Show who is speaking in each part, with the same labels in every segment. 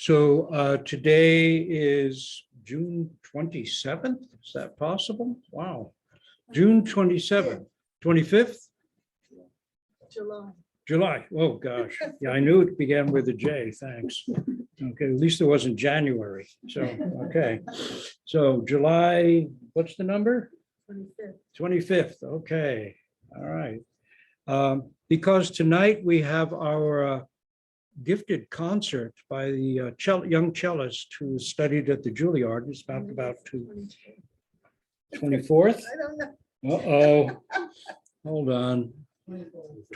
Speaker 1: So today is June 27th. Is that possible? Wow. June 27th, 25th? July. Oh, gosh. Yeah, I knew it began with a J. Thanks. Okay, at least it wasn't January. So, okay. So July, what's the number? 25th. Okay. All right. Because tonight we have our gifted concert by the young cellist who studied at the Juilliard. It's about to 24th.
Speaker 2: I don't know.
Speaker 1: Uh-oh. Hold on.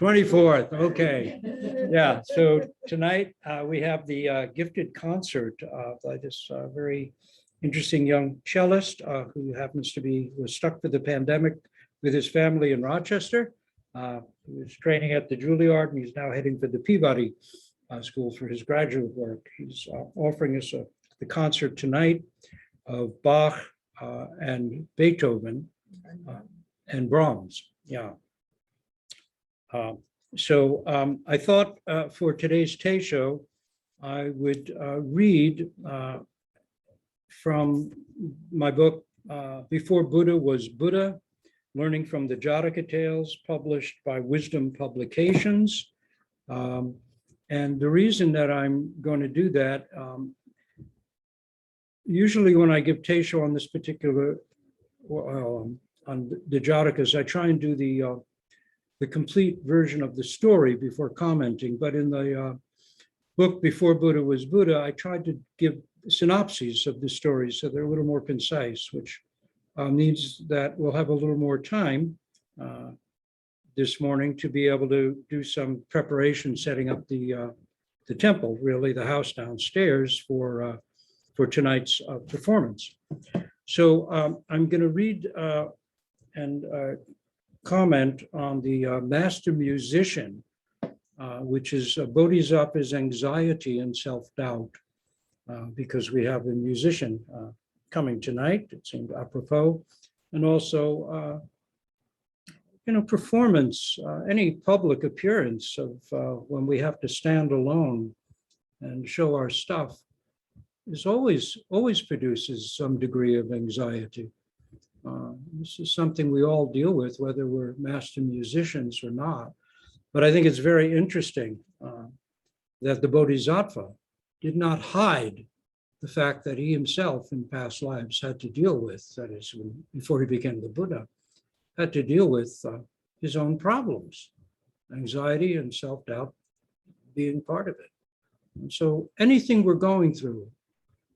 Speaker 1: 24th. Okay. Yeah. So tonight we have the gifted concert by this very interesting young cellist who happens to was stuck with the pandemic with his family in Rochester. He was training at the Juilliard and he's now heading for the Peabody School for his graduate work. He's offering us the concert tonight of Bach and Beethoven and Brahms. Yeah. So I thought for today's Tay Show, I would read from my book, Before Buddha Was Buddha, Learning from the Jataka Tales, published by Wisdom Publications. And the reason that I'm going to do that, usually when I give Tay Show on this particular, on the Jatakas, I try and do the complete version of the story before commenting. But in the book Before Buddha Was Buddha, I tried to give synopses of the stories so they're a little more concise, which means that we'll have a little more time this morning to be able to do some preparation, setting up the temple, really the house downstairs for tonight's performance. So I'm going to read and comment on the master musician, which is Bodhisattva's anxiety and self-doubt, because we have a musician coming tonight. It seemed apropos, and also performance, any public appearance of when we have to stand alone and show our stuff is always produces some degree of anxiety. This is something we all deal with, whether we're master musicians or not. But I think it's very interesting that the Bodhisattva did not hide the fact that he himself in past lives had to deal with, that is, before he became the Buddha, had to deal with his own problems, anxiety and self-doubt being part of it. And so anything we're going through,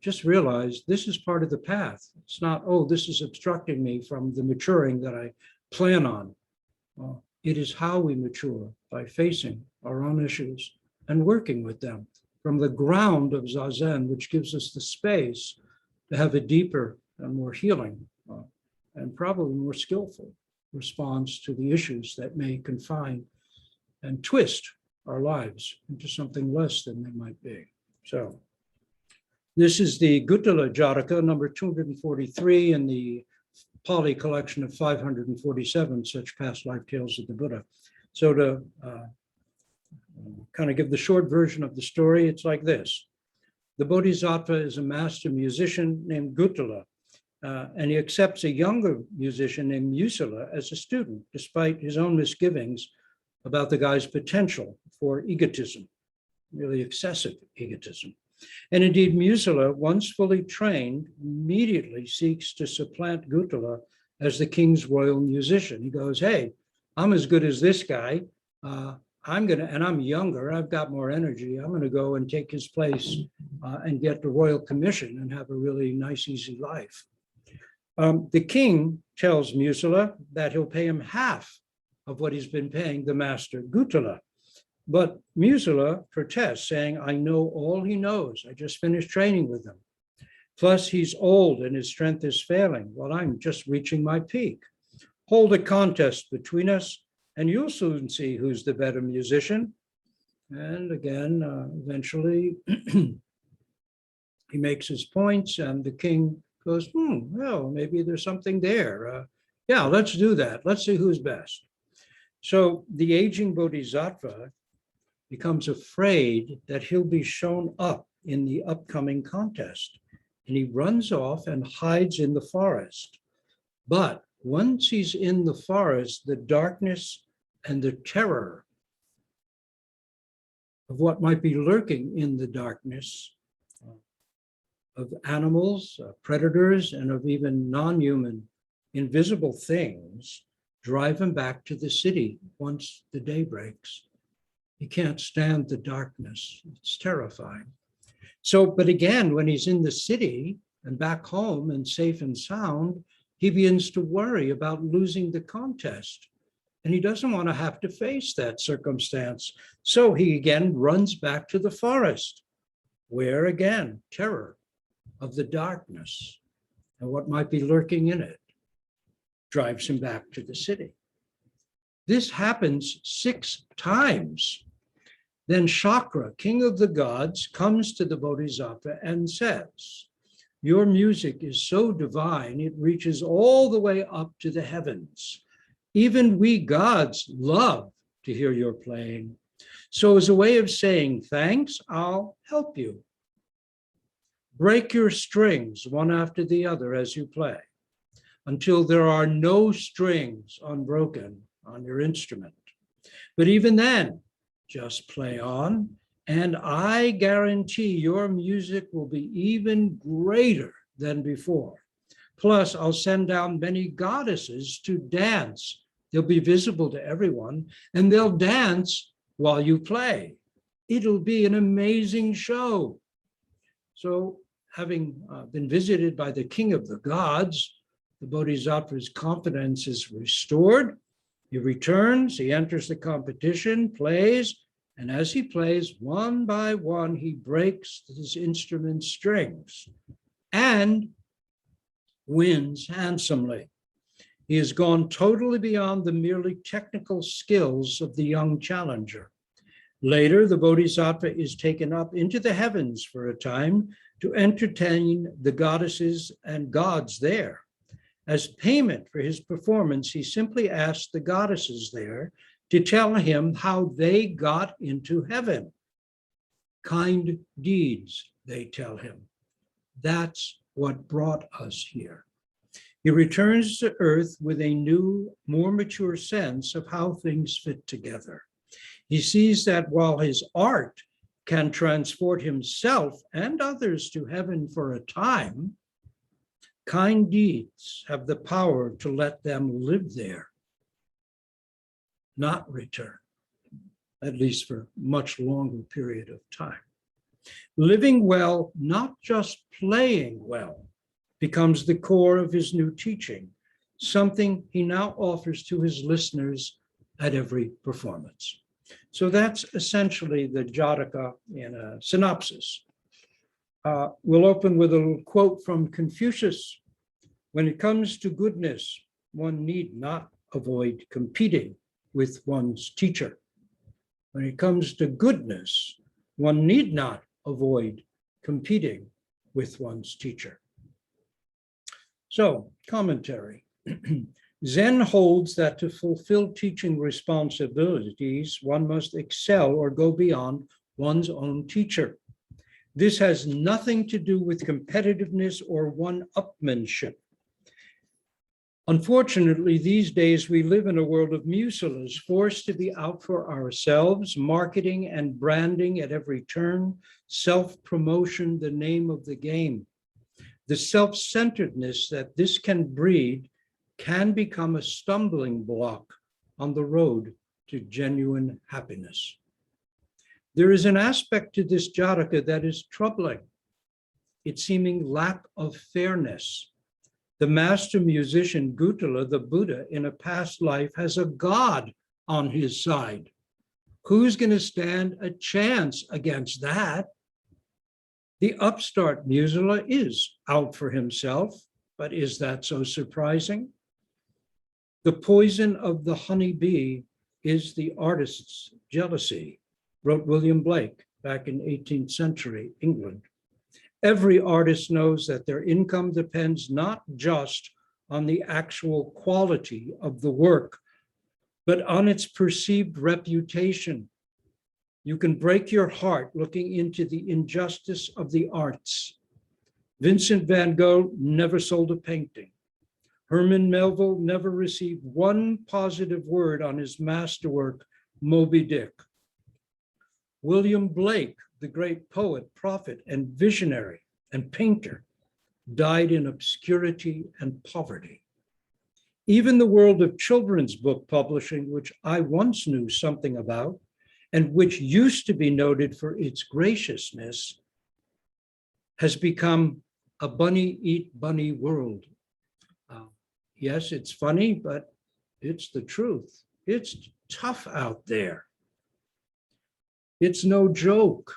Speaker 1: just realize this is part of the path. It's not, oh, this is obstructing me from the maturing that I plan on. It is how we mature, by facing our own issues and working with them from the ground of Zazen, which gives us the space to have a deeper and more healing and probably more skillful response to the issues that may confine and twist our lives into something less than they might be. So this is the Gutler Jataka, number 243 in the Pali collection of 547 such past life tales of the Buddha. So to kind of give the short version of the story, it's like this. The Bodhisattva is a master musician named Gutler, and he accepts a younger musician named Musala as a student, despite his own misgivings about the guy's potential for egotism, really excessive egotism. And indeed, Musala, once fully trained, immediately seeks to supplant Gutler as the king's royal musician. He goes, hey, I'm as good as this guy. And I'm younger, I've got more energy. I'm gonna go and take his place and get the royal commission and have a really nice, easy life. The king tells Musala that he'll pay him half of what he's been paying the master Gutler. But Musala protests, saying, I know all he knows. I just finished training with him. Plus, he's old and his strength is failing, while I'm just reaching my peak. Hold a contest between us, and you'll soon see who's the better musician. And again, eventually, he makes his points, and the king goes, well, maybe there's something there. Yeah, let's do that. Let's see who's best. So the aging Bodhisattva becomes afraid that he'll be shown up in the upcoming contest. And he runs off and hides in the forest. But once he's in the forest, the darkness and the terror of what might be lurking in the darkness of animals, predators, and of even non-human invisible things drive him back to the city once the day breaks. He can't stand the darkness. It's terrifying. So, but again, when he's in the city and back home and safe and sound, he begins to worry about losing the contest. And he doesn't want to have to face that circumstance. So he again runs back to the forest, where again, terror of the darkness and what might be lurking in it drives him back to the city. This happens 6 times. Then Shakra, king of the gods, comes to the Bodhisattva and says, "Your music is so divine, it reaches all the way up to the heavens. Even we gods love to hear your playing. So as a way of saying thanks, I'll help you. Break your strings one after the other as you play, until there are no strings unbroken on your instrument. But even then, just play on, and I guarantee your music will be even greater than before. Plus, I'll send down many goddesses to dance. They'll be visible to everyone, and they'll dance while you play. It'll be an amazing show." So, having been visited by the king of the gods, the Bodhisattva's confidence is restored. He returns, he enters the competition, plays, and as he plays, one by one, he breaks his instrument's strings and wins handsomely. He has gone totally beyond the merely technical skills of the young challenger. Later, the Bodhisattva is taken up into the heavens for a time to entertain the goddesses and gods there. As payment for his performance, he simply asked the goddesses there to tell him how they got into heaven. Kind deeds, they tell him. That's what brought us here. He returns to earth with a new, more mature sense of how things fit together. He sees that while his art can transport himself and others to heaven for a time, kind deeds have the power to let them live there, not return, at least for a much longer period of time. Living well, not just playing well, becomes the core of his new teaching, something he now offers to his listeners at every performance. So that's essentially the Jataka in a synopsis. We'll open with a little quote from Confucius. "When it comes to goodness, one need not avoid competing with one's teacher. When it comes to goodness, one need not avoid competing with one's teacher." So, commentary. Zen holds that to fulfill teaching responsibilities, one must excel or go beyond one's own teacher. This has nothing to do with competitiveness or one-upmanship. Unfortunately, these days we live in a world of mucilas, forced to be out for ourselves, marketing and branding at every turn, self-promotion, the name of the game. The self-centeredness that this can breed can become a stumbling block on the road to genuine happiness. There is an aspect to this Jataka that is troubling, its seeming lack of fairness. The master musician Gutler the Buddha in a past life has a god on his side. Who's going to stand a chance against that? The upstart musician is out for himself, but is that so surprising? The poison of the honeybee is the artist's jealousy, wrote William Blake back in 18th century England. Every artist knows that their income depends not just on the actual quality of the work, but on its perceived reputation. You can break your heart looking into the injustice of the arts. Vincent van Gogh never sold a painting. Herman Melville never received one positive word on his masterwork, Moby Dick. William Blake, the great poet, prophet, and visionary and painter, died in obscurity and poverty. Even the world of children's book publishing, which I once knew something about, and which used to be noted for its graciousness, has become a bunny eat bunny world. Yes, it's funny, but it's the truth. It's tough out there. It's no joke.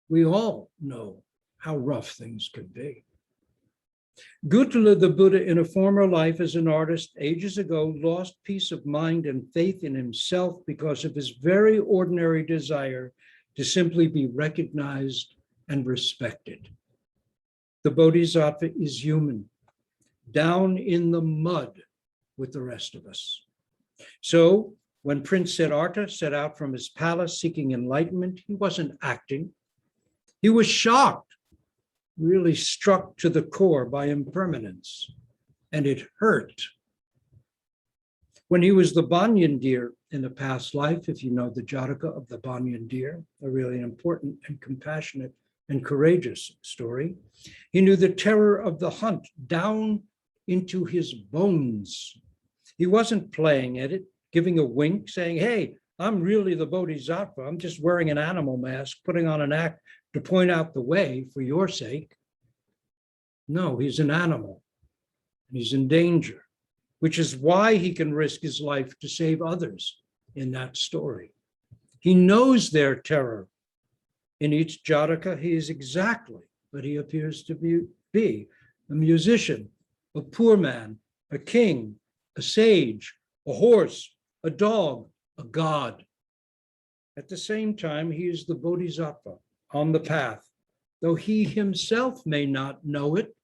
Speaker 1: We all know how rough things can be. Gutler the Buddha, in a former life as an artist ages ago, lost peace of mind and faith in himself because of his very ordinary desire to simply be recognized and respected. The Bodhisattva is human, down in the mud with the rest of us. So when Prince Siddhartha set out from his palace seeking enlightenment, he wasn't acting. He was shocked, really struck to the core by impermanence, and it hurt. When he was the banyan deer in a past life, if you know the Jataka of the banyan deer, a really important and compassionate and courageous story, he knew the terror of the hunt down into his bones. He wasn't playing at it, giving a wink, saying, hey, I'm really the Bodhisattva. I'm just wearing an animal mask, putting on an act to point out the way for your sake. No, he's an animal. He's in danger, which is why he can risk his life to save others in that story. He knows their terror. In each Jataka, he is exactly what he appears to be, a musician, a poor man, a king, a sage, a horse, a dog, a god. At the same time, he is the Bodhisattva on the path. Though he himself may not know it,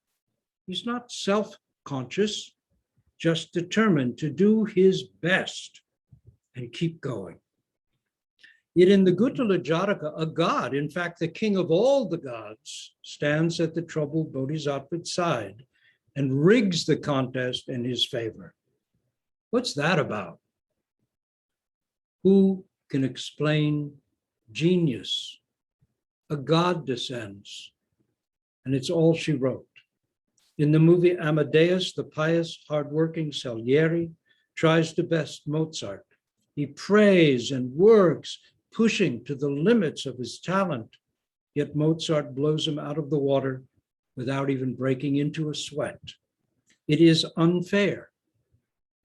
Speaker 1: he's not self-conscious, just determined to do his best and keep going. Yet in the Gutler Jataka, a god, in fact, the king of all the gods, stands at the troubled Bodhisattva's side and rigs the contest in his favor. What's that about? Who can explain genius? A god descends, and it's all she wrote. In the movie Amadeus, the pious, hardworking Salieri tries to best Mozart. He prays and works, pushing to the limits of his talent, yet Mozart blows him out of the water without even breaking into a sweat. It is unfair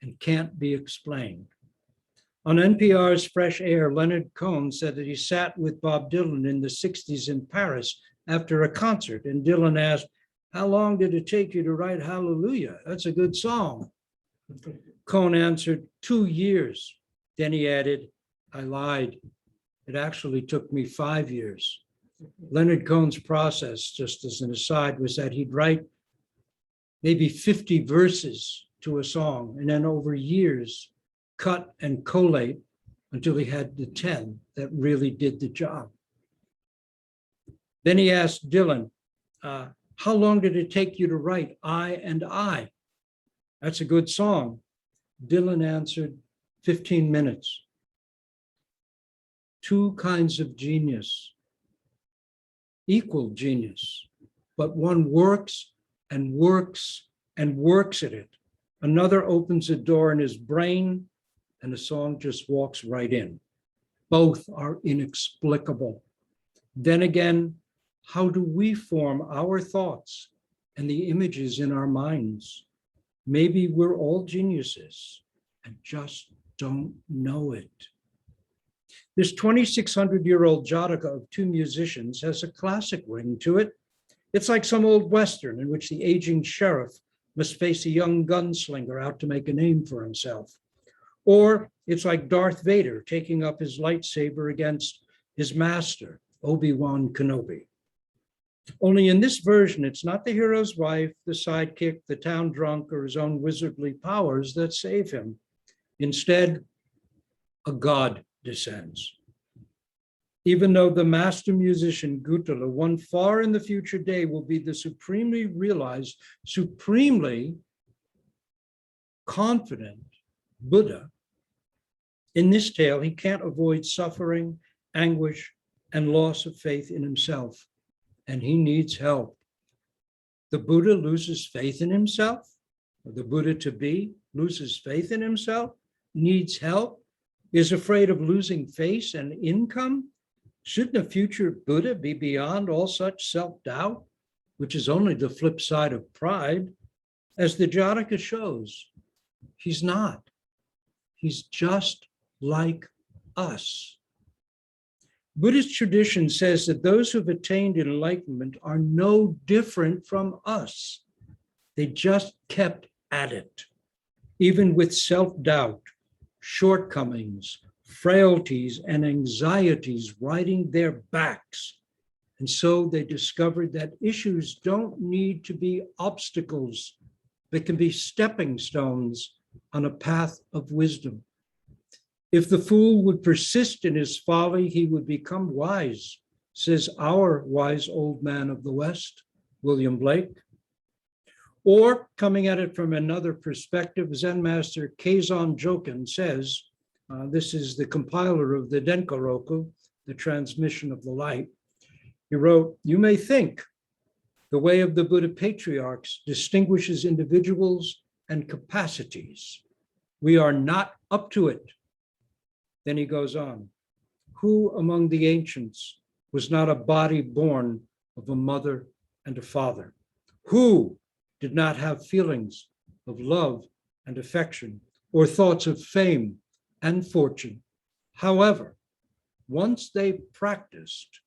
Speaker 1: and can't be explained. On NPR's Fresh Air, Leonard Cohen said that he sat with Bob Dylan in the 60s in Paris after a concert, and Dylan asked, how long did it take you to write Hallelujah? That's a good song. Cohen answered, 2 years. Then he added, I lied. It actually took me 5 years. Leonard Cohen's process, just as an aside, was that he'd write maybe 50 verses to a song, and then over years, cut and collate until he had the 10 that really did the job. Then he asked Dylan, how long did it take you to write I and I? That's a good song. Dylan answered, 15 minutes. Two kinds of genius, equal genius, but one works and works and works at it. Another opens a door in his brain and the song just walks right in. Both are inexplicable. Then again, how do we form our thoughts and the images in our minds? Maybe we're all geniuses and just don't know it. This 2,600-year-old Jataka of two musicians has a classic ring to it. It's like some old Western in which the aging sheriff must face a young gunslinger out to make a name for himself. Or it's like Darth Vader taking up his lightsaber against his master, Obi-Wan Kenobi. Only in this version, it's not the hero's wife, the sidekick, the town drunk, or his own wizardly powers that save him. Instead, a god descends. Even though the master musician Gutler, one far in the future day, will be the supremely realized, supremely confident Buddha, in this tale, he can't avoid suffering, anguish, and loss of faith in himself, and he needs help. The Buddha loses faith in himself, or the Buddha-to-be loses faith in himself, needs help, is afraid of losing face and income. Shouldn't a future Buddha be beyond all such self-doubt, which is only the flip side of pride? As the Jataka shows, he's not. He's just like us. Buddhist tradition says that those who've attained enlightenment are no different from us. They just kept at it, even with self-doubt, shortcomings, frailties, and anxieties riding their backs. And so they discovered that issues don't need to be obstacles, they can be stepping stones on a path of wisdom. If the fool would persist in his folly, he would become wise, says our wise old man of the West, William Blake. Or, coming at it from another perspective, Zen master Keizan Jokin says, this is the compiler of the Denkaroku, the transmission of the light. He wrote, "You may think the way of the Buddha patriarchs distinguishes individuals and capacities. We are not up to it." Then he goes on, "Who among the ancients was not a body born of a mother and a father? Who did not have feelings of love and affection, or thoughts of fame and fortune? However, once they practiced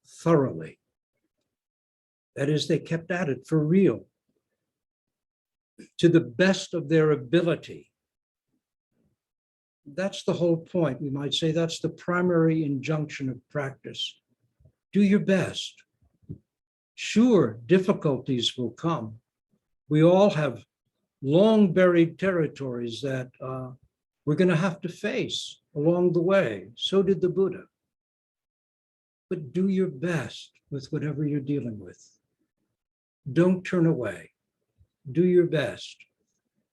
Speaker 1: thoroughly. That is, they kept at it for real, to the best of their ability." That's the whole point. We might say that's the primary injunction of practice. Do your best. Sure, difficulties will come. We all have long buried territories that we're going to have to face along the way. So did the Buddha. But do your best with whatever you're dealing with. Don't turn away. Do your best.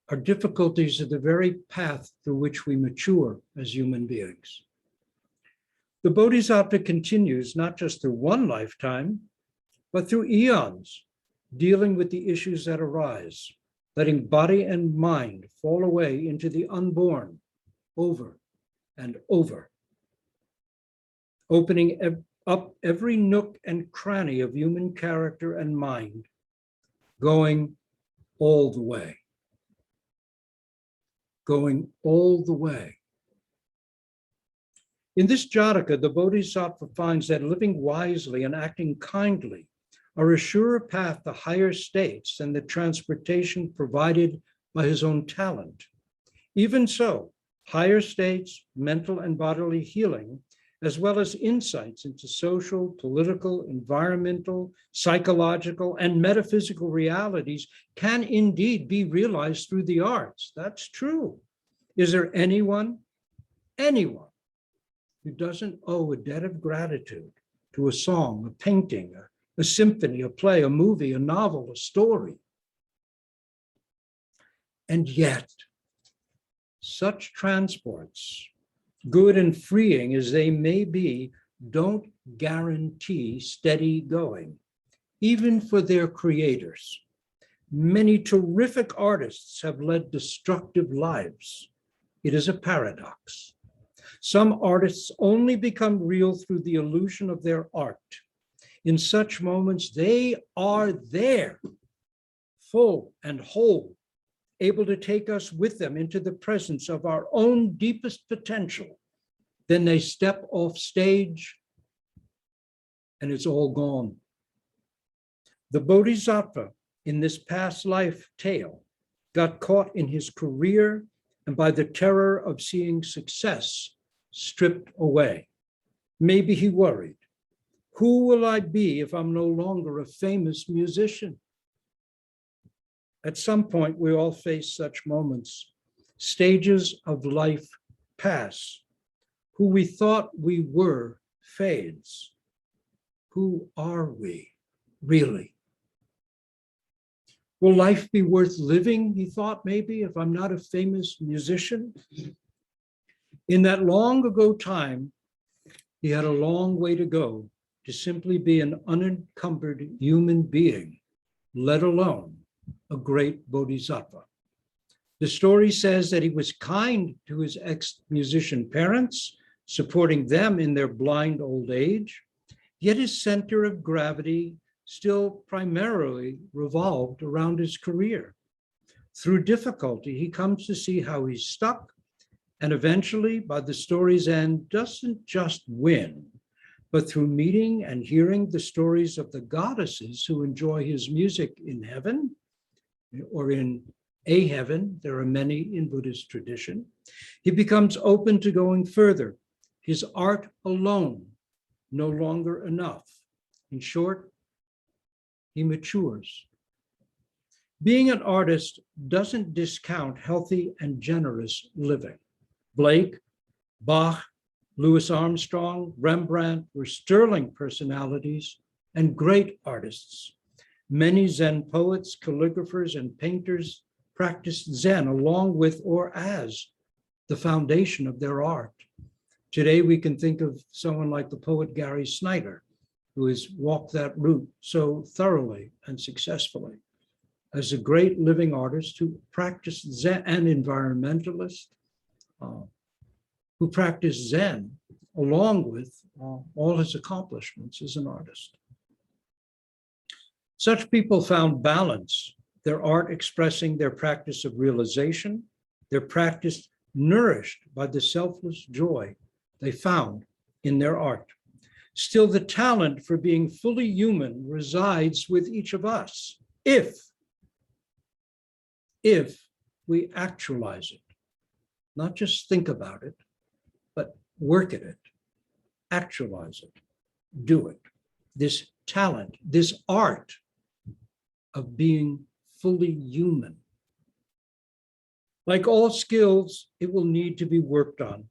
Speaker 1: Our difficulties are the very path through which we mature as human beings. The Bodhisattva continues not just through one lifetime, but through eons, dealing with the issues that arise, letting body and mind fall away into the unborn over and over, opening up every nook and cranny of human character and mind, going all the way. Going all the way. In this Jataka, the Bodhisattva finds that living wisely and acting kindly are a surer path to higher states than the transportation provided by his own talent. Even so, higher states, mental and bodily healing, as well as insights into social, political, environmental, psychological, and metaphysical realities can indeed be realized through the arts. That's true. Is there anyone who doesn't owe a debt of gratitude to a song, a painting, a symphony, a play, a movie, a novel, a story? And yet, such transports, good and freeing as they may be, don't guarantee steady going, even for their creators. Many terrific artists have led destructive lives. It is a paradox. Some artists only become real through the illusion of their art. In such moments, they are there, full and whole, able to take us with them into the presence of our own deepest potential. Then they step off stage and it's all gone. The Bodhisattva in this past life tale got caught in his career and by the terror of seeing success stripped away. Maybe he worried, who will I be if I'm no longer a famous musician? At some point, we all face such moments. Stages of life pass. Who we thought we were fades. Who are we, really? Will life be worth living, he thought, maybe, if I'm not a famous musician? In that long ago time, he had a long way to go to simply be an unencumbered human being, let alone a great bodhisattva. The story says that he was kind to his ex-musician parents, supporting them in their blind old age, yet his center of gravity still primarily revolved around his career. Through difficulty, he comes to see how he's stuck, and eventually, by the story's end, doesn't just win, but through meeting and hearing the stories of the goddesses who enjoy his music in heaven, or in a heaven, there are many in Buddhist tradition, he becomes open to going further. His art alone, no longer enough. In short, he matures. Being an artist doesn't discount healthy and generous living. Blake, Bach, Louis Armstrong, Rembrandt were sterling personalities and great artists. Many Zen poets, calligraphers, and painters practiced Zen along with or as the foundation of their art. Today, we can think of someone like the poet Gary Snyder, who has walked that route so thoroughly and successfully as a great living artist who practiced Zen, and environmentalist who practiced Zen along with all his accomplishments as an artist. Such people found balance, their art expressing their practice of realization, their practice nourished by the selfless joy they found in their art. Still, the talent for being fully human resides with each of us, if we actualize it, not just think about it, but work at it, actualize it, do it. This talent, this art of being fully human. Like all skills, it will need to be worked on.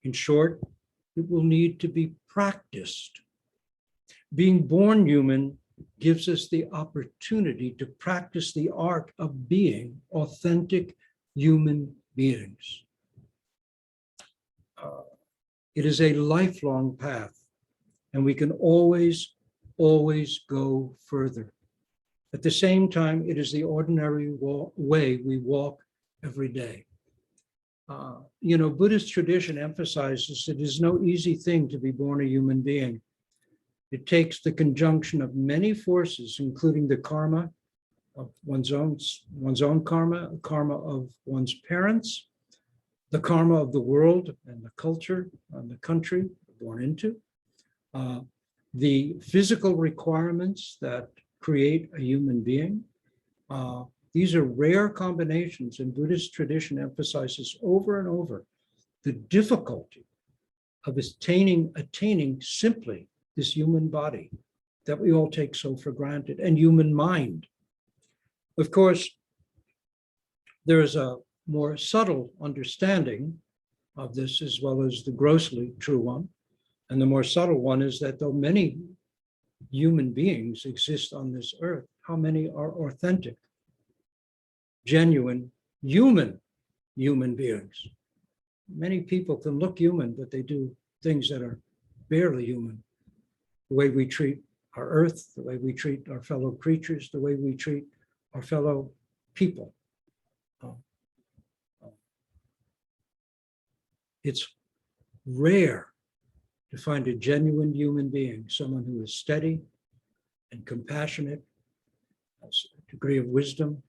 Speaker 1: In short, it will need to be practiced. Being born human gives us the opportunity to practice the art of being authentic human beings. It is a lifelong path, and we can always go further. At the same time, it is the ordinary way we walk every day. Buddhist tradition emphasizes it is no easy thing to be born a human being. It takes the conjunction of many forces, including the karma of one's own karma, karma of one's parents, the karma of the world and the culture and the country born into, the physical requirements that create a human being. These are rare combinations, and Buddhist tradition emphasizes over and over the difficulty of attaining simply this human body that we all take so for granted, and human mind. Of course, there is a more subtle understanding of this, as well as the grossly true one. And the more subtle one is that though many human beings exist on this earth, how many are authentic, genuine, human beings? Many people can look human, but they do things that are barely human. The way we treat our earth, the way we treat our fellow creatures, the way we treat our fellow people. It's rare to find a genuine human being, someone who is steady and compassionate, has a degree of wisdom,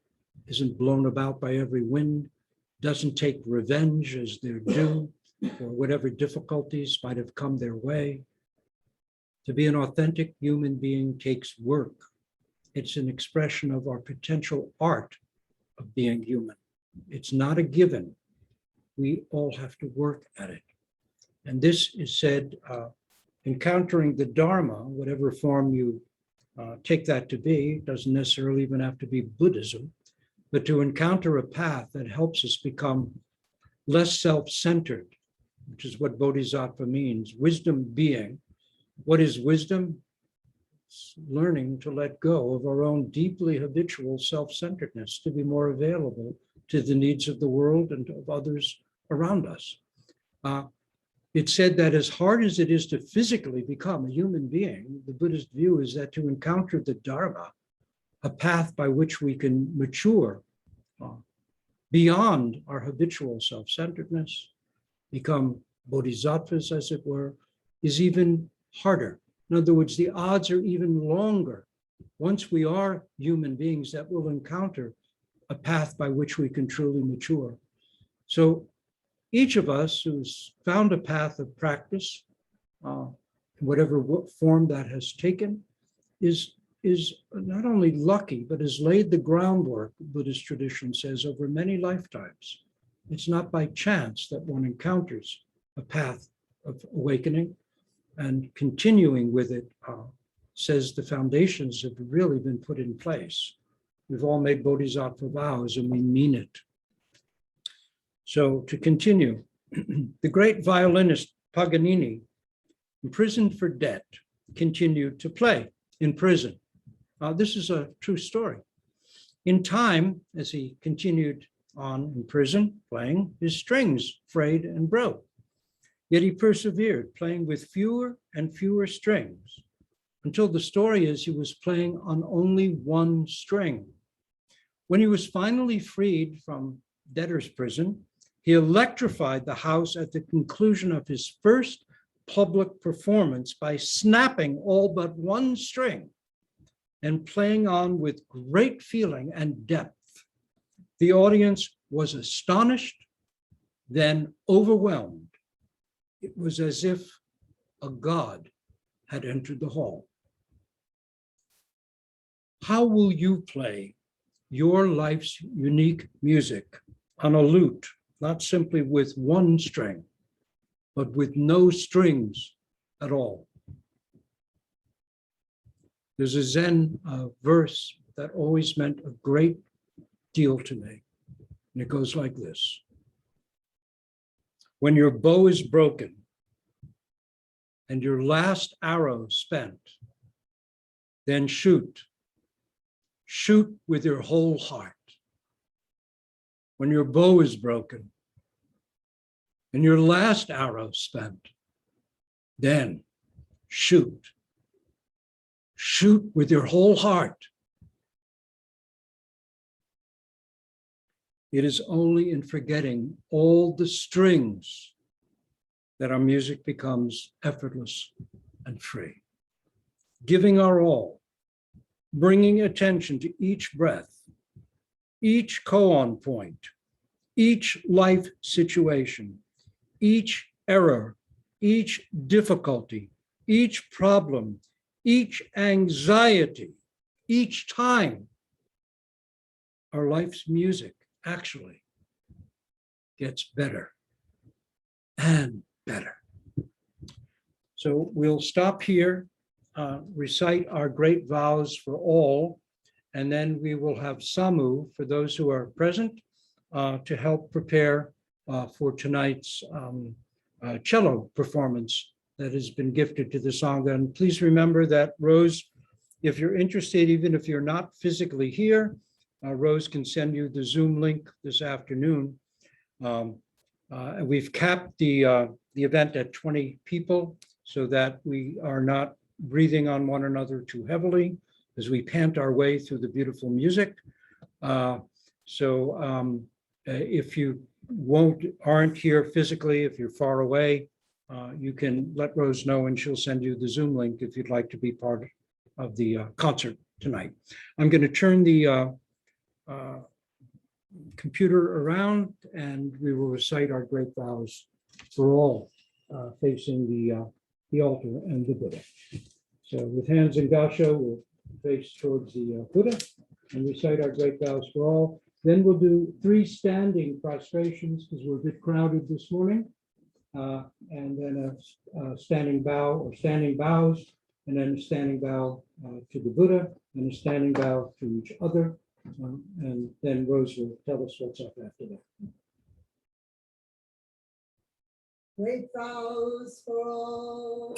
Speaker 1: isn't blown about by every wind, doesn't take revenge as their due for whatever difficulties might have come their way. To be an authentic human being takes work. It's an expression of our potential art of being human. It's not a given. We all have to work at it. And this is said, encountering the Dharma, whatever form you take that to be, doesn't necessarily even have to be Buddhism, but to encounter a path that helps us become less self-centered, which is what Bodhisattva means, wisdom being. What is wisdom? It's learning to let go of our own deeply habitual self-centeredness to be more available to the needs of the world and of others around us. It's said that as hard as it is to physically become a human being, the Buddhist view is that to encounter the Dharma, a path by which we can mature beyond our habitual self-centeredness, become bodhisattvas, as it were, is even harder. In other words, the odds are even longer once we are human beings that will encounter a path by which we can truly mature. So each of us who's found a path of practice, whatever form that has taken, is not only lucky, but has laid the groundwork, Buddhist tradition says, over many lifetimes. It's not by chance that one encounters a path of awakening, and continuing with it says the foundations have really been put in place. We've all made bodhisattva vows and we mean it. So to continue, the great violinist Paganini, imprisoned for debt, continued to play in prison. This is a true story. In time, as he continued on in prison playing, his strings frayed and broke. Yet he persevered, playing with fewer and fewer strings, until the story is he was playing on only one string. When he was finally freed from debtor's prison, he electrified the house at the conclusion of his first public performance by snapping all but one string and playing on with great feeling and depth. The audience was astonished, then overwhelmed. It was as if a god had entered the hall. How will you play your life's unique music on a lute, not simply with one string, but with no strings at all? There's a Zen verse that always meant a great deal to me, and it goes like this. When your bow is broken and your last arrow spent, then shoot. Shoot with your whole heart. When your bow is broken and your last arrow spent, then shoot. Shoot with your whole heart. It is only in forgetting all the strings that our music becomes effortless and free. Giving our all, bringing attention to each breath, each koan point, each life situation, each error, each difficulty, each problem, each anxiety, each time, our life's music actually gets better and better. So we'll stop here, recite our great vows for all, and then we will have Samu, for those who are present, to help prepare for tonight's cello performance that has been gifted to the Sangha. And please remember that Rose, if you're interested, even if you're not physically here, Rose can send you the Zoom link this afternoon. We've capped the event at 20 people so that we are not breathing on one another too heavily as we pant our way through the beautiful music. If you aren't here physically, if you're far away, you can let Rose know and she'll send you the Zoom link if you'd like to be part of the concert tonight. I'm going to turn the computer around and we will recite our great vows for all, facing the altar and the Buddha. So with hands in Gasho, we'll face towards the Buddha and recite our great vows for all. Then we'll do 3 standing prostrations because we're a bit crowded this morning. And then a standing bow or standing bows, and then a standing bow to the Buddha and a standing bow to each other. And then Rose will tell us what's up after that.
Speaker 2: Great vows for all.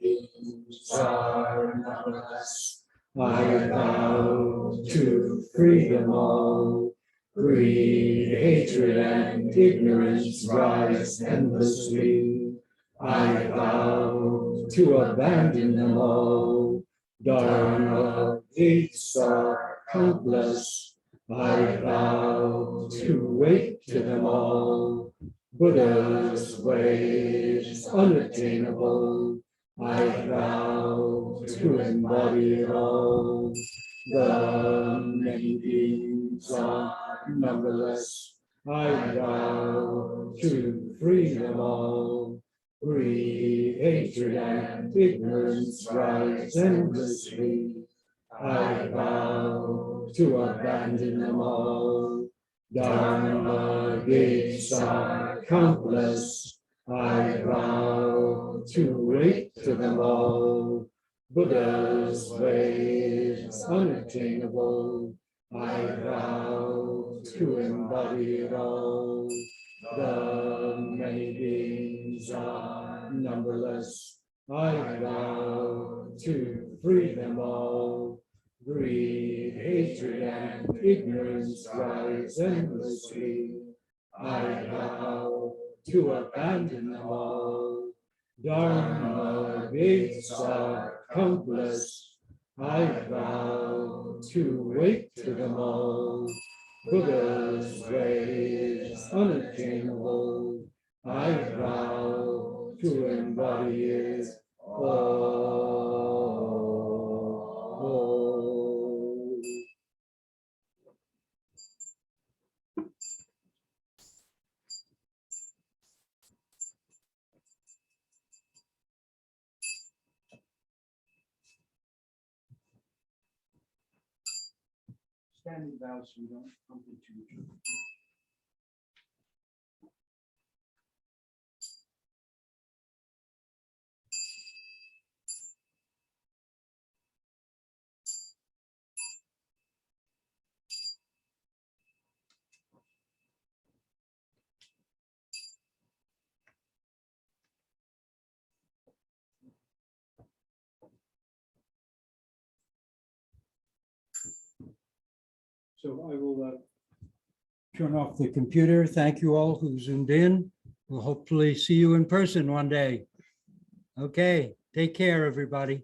Speaker 1: These are numberless. I vow to free them all. Greed, hatred, and ignorance rise endlessly. I vow to abandon them all. Dharma gates are countless. I vow to wake to them all. Buddha's way is unattainable. I vow to embody it all. The many beings are numberless. I vow to free them all. Greed, hatred, and ignorance rise endlessly. I vow to abandon them all. Dharma gates are countless. I vow to wake to them all. Buddha's way is unattainable. I vow to embody it all. The many beings are numberless. I vow to free them all. Greed, hatred, and ignorance rise endlessly. I vow to abandon them all. Dharma gates are countless. I vow to wake to them all. Buddha's way is unattainable. I vow to embody it all. Standing vows so we don't bump into each other. So I will turn off the computer. Thank you all who zoomed in. We'll hopefully see you in person one day. Okay, take care, everybody.